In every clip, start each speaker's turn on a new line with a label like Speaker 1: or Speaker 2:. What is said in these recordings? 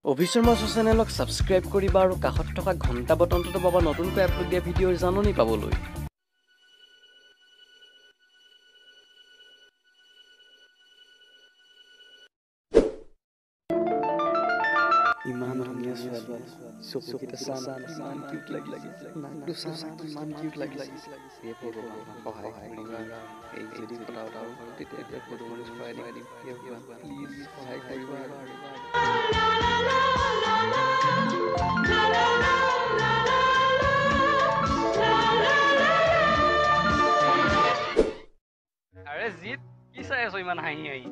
Speaker 1: অভিশৰ্মা চেনেলক subscribe কৰিবা আৰু কাষত থকা ঘণ্টা বটনটো পাবা নতুনকৈ আপলোড দিয়া ভিডিঅ'ৰ জাননী পাবলৈ। ইমান ধুনীয়া ছোৱালী, চকুকেইটা চান ইমান কিউট লাগিছে, নাকটো চান কিমান কিউট লাগিছে। হে ভগৱান সহায় কৰিবা, এই যদি পটাও তেতিয়া ফটো মাৰি খুৱাই দিম। হে ভগৱান প্লিজ সহায় কৰিবা। আৰে জিত, কি চাই আছ ইমান হাঁহি হাঁহি?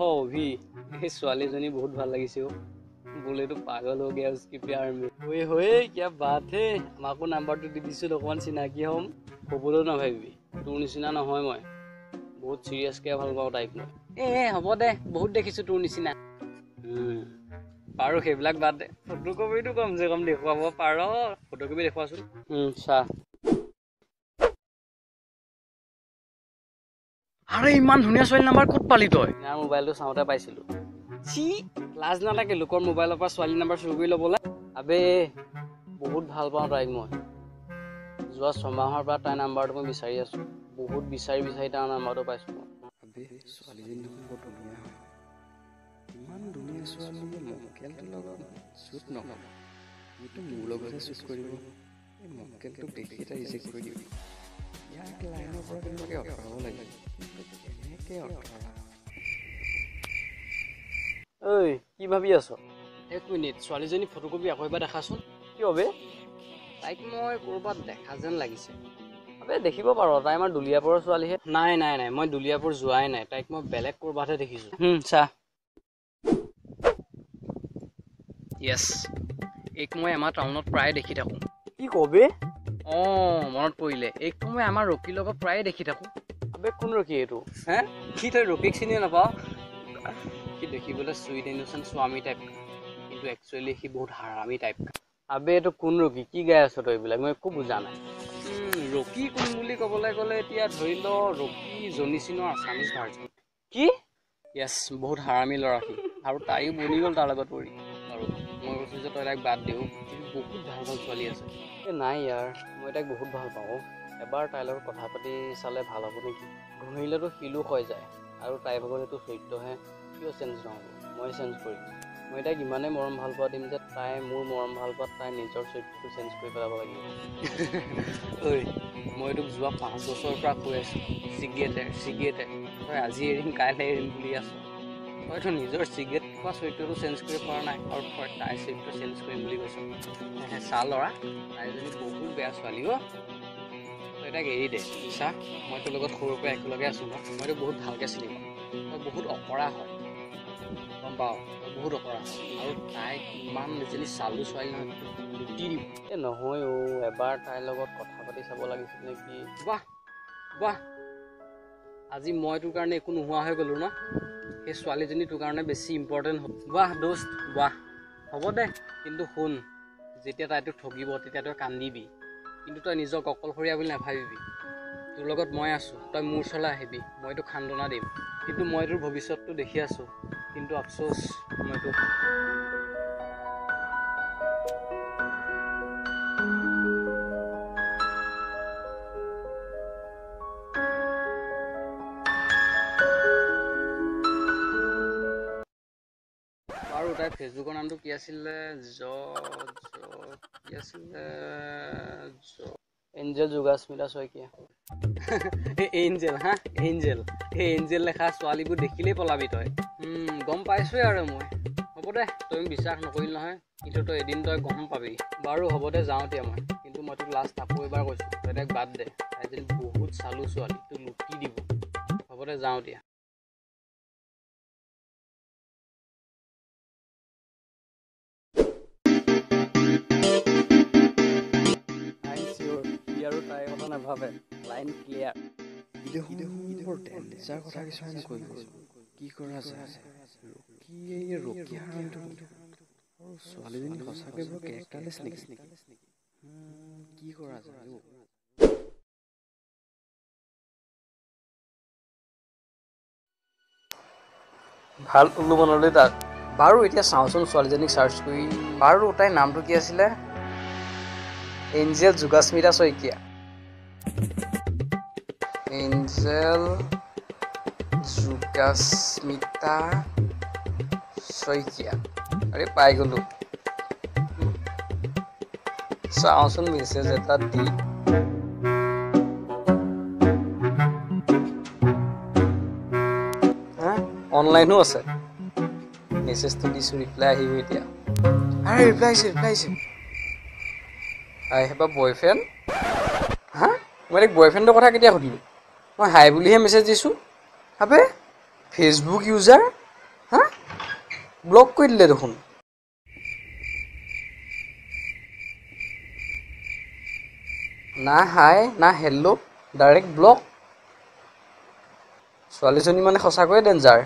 Speaker 1: অভি, এই ছোৱালীজনী বহুত ভাল লাগিছে। बोले तो पागल हो गया उसकी प्यार में। ओए होए क्या बात है, আমাকো নাম্বাৰটো দি দিছিল অকমান চিনাকি হম। কবলৈ নাভাবিবি, তোৰ নিচিনা নহয় মই, বহুত চিৰিয়াছকে ভাল পাওঁ তাইক মই। হ'ব দে, বহুত দেখিছো তোৰ নিচিনা। পাৰো সেইবিলাক বাদ দে, ফটো কপিটো কমচে কম দেখুৱাব পাৰ। Photo copy দেখুৱাচোন। চা। আৰে ইমান ধুনীয়া ছোৱালী নাম্বাৰ ক'ত পালি তই? ইয়াৰ মোবাইলটো চাওঁতে পাইছিলো। চি, লাজ নালাগে লোকৰ মোবাইলৰ পৰা ছোৱালী নাম্বাৰ চুৰ কৰি ল'বলৈ? আবে বহুত ভাল পাওঁ তাইক মই। যোৱা 6 মাহৰ পৰা তাইৰ নাম্বাৰটো মই বিচাৰি আছো। বহুত বিচাৰি তাৰ নাম্বাৰটো পাইছো মই। আবে ছোৱালীজনী দেখোন বৰ ধুনীয়া হয়। ইমান ধুনীয়া ছোৱালী মক্কেলটোৰ লগত শ্বুট নকৰে, এইটো মোৰ লগতহে শ্বুট কৰিব। এই মক্কেলটোক দেখি এটা ৰিজেক্ট কৰি দিবি। ইয়াক লাইনৰ পৰা কেনেবাকৈ আঁতৰাব লাগে, কিন্তু কেনেকৈ আঁতৰা? ঐ, কি ভাবি আছ? এক মিনিট, ছোৱালীজনী ফটোকপি আকৌ এবাৰ দেখাচোন। কি হবে? তাইক মই ক'ৰবাত দেখা যেন লাগিছে। আবে দেখিব পাৰ, তাই আমাৰ দুলীয়াপুৰৰ ছোৱালীহে। নাই মই দুলীয়াপুৰ যোৱাই নাই, তাইক মই বেলেগ ক'ৰবাতহে দেখিছো। চা। য়েছ, এইক মই আমাৰ টাউনত প্ৰায় দেখি থাকো। কি কবে? মনত পৰিলে, এইকটো মই আমাৰ ৰকিৰ লগত প্ৰায়ে দেখি থাকো। আবে কোন ৰকি এইটো? কি তই ৰকিক চিনি নাপাৱ? সি দেখিবলৈ চুইট ইনোচেণ্ট স্বামী টাইপ, কিন্তু একচুৱেলি সি বহুত হাৰামী টাইপ। আবে এইটো কোন ৰকি? কি গাই আছ তই এইবিলাক? মই একো বুজা নাই। ৰকি কোন বুলি ক'বলৈ গ'লে এতিয়া ধৰি ল ৰকি জনিচিনৰ আছামিজ ভাৰ্জন। কি? য়েছ, বহুত হাৰামী ল'ৰা সি, আৰু তাইও বনি গ'ল তাৰ লগত পৰি। আৰু মই কৈছো যে তই তাইক বাদ দিও, বহুত ভাল ছোৱালী আছে। নাই ইয়াৰ, মই তাইক বহুত ভাল পাওঁ। এবাৰ তাইৰ লগত কথা পাতি চালে ভাল হ'ব নেকি? ঘঁহিলেতো শিলো হৈ যায়, আৰু তাইৰ ভাগৰ এইটো চৰিত্ৰহে। কিয় চেঞ্জ নহ'ব? মই চেঞ্জ কৰিম। মই তাইক ইমানেই মৰম ভাল পোৱা দিম যে তাই মোৰ মৰম ভাল পোৱাত তাই নিজৰ চৰিত্ৰটো চেঞ্জ কৰি পেলাব লাগিব। ঐ, মই তোক যোৱা 5 বছৰৰ পৰা কৈ আছো, চিগেট এৰ। তই আজি এৰিম কাইলৈ এৰিম বুলি আছ। তইতো নিজৰ চিগেট খোৱা চৰিত্ৰটো চেঞ্জ কৰিব পৰা নাই, আৰু তই তাইৰ চৰিত্ৰ চেঞ্জ কৰিম বুলি কৈছ। চা ল'ৰা, তাইজনী বহুত বেয়া ছোৱালী অ'। তই তাইক এৰি দে। চা, মই তোৰ লগত সৰুৰ পৰা একেলগে আছো ন, মই তোক বহুত ভালকে চিনি পাওঁ। তই বহুত অকৰা হয়, গম পাৱ? তই বহুত অকৰা হয়, আৰু তাই ইমান এজনী চালু ছোৱালী নহয়, লুটি দিব। নহয় এবাৰ তাইৰ লগত কথা পাতি চাব লাগিছিল নেকি? বাহ, আজি মই তোৰ কাৰণে একো নোহোৱা হৈ গলো ন? সেই ছোৱালীজনী তোৰ কাৰণে বেছি ইম্পৰ্টেণ্ট হ'ল। বাহ দোস্ত বাহ। হ'ব দে, কিন্তু শুন, যেতিয়া তাই তোক ঠগিব তেতিয়া তই কান্দিবি, কিন্তু তই নিজক অকলশৰীয়া বুলি নাভাবিবি। তোৰ লগত মই আছো, তই মোৰ ওচৰলৈ আহিবি, মই তোক সান্তনা দিম। কিন্তু মই তোৰ ভৱিষ্যতটো দেখি আছো, কিন্তু আফচোচ মই তোক আৰু তাইৰ ফেচবুকৰ নামটো কি আছিলে? কি আছিলে? এঞ্জেল যোগাস্মিতা শইকীয়া। এঞ্জেল এঞ্জেল লেখা ছোৱালীবোৰ দেখিলেই পলাবি তই। গম পাইছোৱে আৰু মই। হ'ব দে, তই বিশ্বাস নকৰিল নহয়, কিন্তু তই এদিন তই গম পাবি। বাৰু হ'ব দে, যাওঁ এতিয়া মই। কিন্তু মই তোক লাষ্ট আকৌ এবাৰ কৈছো, তই তাইক বাদ দে। তাই যদি বহুত চালু ছোৱালী, তোক লুটি দিব। হ'ব দে, যাওঁ এতিয়া। আৰু তাইৰ কথা নাভাবে, লাইন ক্লিয়াৰ। বৰ ডেঞ্জাৰ কথা কিছুমান কৈ গ'ল। কি কৰা যায়? ৰকি হাৰামটো আৰু ছোৱালীজনী সঁচাকৈ বৰ কেৰেক্টাৰলেছ নেকি? কি কৰা যায়? ভাল ওলো মনলৈ তাক, বাৰু এতিয়া চাওঁচোন ছোৱালীজনীক চাৰ্চ কৰি। বাৰু তাইৰ নামটো কি আছিলে? এঞ্জেল যোগাস্মিতা শইকীয়া। এঞ্জেল যোগাস্মিতা শইকীয়া। আৰে পাই গ'লো। চাওঁচোন মেছেজ এটা দি। হা অনলাইনো আছে। মেছেজটো দিছোঁ, ৰিপ্লাই আহিব এতিয়া। আৰে ৰিপ্লাই আহিছে। আই হেভ আ বয়ফ্ৰেণ্ড। হা মই তাইক বয়ফ্ৰেণ্ডৰ কথা কেতিয়া সুধিলোঁ? মই হাই বুলিহে মেছেজ দিছোঁ। আবে ফেচবুক ইউজাৰ। হা ব্লক কৰি দিলে দেখোন। না হাই না হেল্ল', ডাইৰেক্ট ব্লক। ছোৱালীজনী মানে সঁচাকৈয়ে ডেঞ্জাৰ।